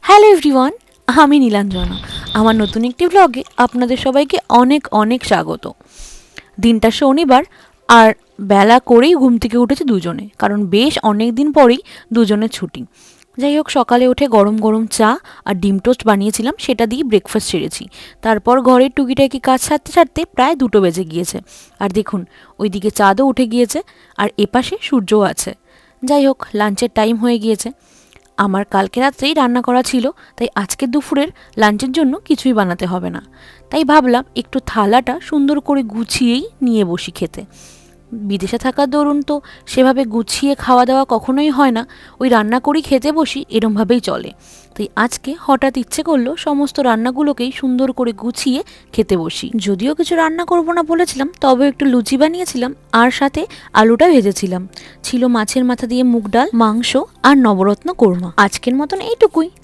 Hello everyone, আমি নীলাঞ্জনা। আমার নতুন একটি ব্লগে আপনাদের সবাইকে অনেক অনেক স্বাগত। দিনটা শনিবার, আর বেলা করেই ঘুম থেকে উঠেছে দুজনে, কারণ বেশ অনেক দিন পরেই দুজনের ছুটি। যাই হোক, সকালে উঠে গরম গরম চা আর ডিম টোস্ট বানিয়েছিলাম, সেটা দিয়ে ব্রেকফাস্ট সেরেছি। তারপর ঘরের টুকিটাকি কাজ সারতে সারতে প্রায় 2টো বেজে গিয়েছে। আর দেখুন, ওইদিকে চাঁদও উঠে গিয়েছে, আর এপাশে সূর্যও আছে। যাই হোক, লাঞ্চের টাইম হয়ে গিয়েছে। আমার কালকে রাত্রেই রান্না করা ছিল, তাই আজকে দুপুরের লাঞ্চের জন্য কিছুই বানাতে হবে না। তাই ভাবলাম একটু থালাটা সুন্দর করে গুছিয়েই নিয়ে বসি খেতে। বিদেশে থাকার দরুন তো সেভাবে গুছিয়ে খাওয়া দাওয়া কখনোই হয় না, ওই রান্না করেই খেতে বসি, এরমভাবেই চলে। তাই আজকে হঠাৎ ইচ্ছে করলো সমস্ত রান্নাগুলোকেই সুন্দর করে গুছিয়ে খেতে বসি। যদিও কিছু রান্না করব না বলেছিলাম, তবে একটু লুচি বানিয়েছিলাম, আর সাথে আলুটা ভেজেছিলাম। ছিল মাছের মাথা দিয়ে মুগ ডাল, মাংস আর নবরত্ন কোরমা। আজকের মতন এইটুকুই।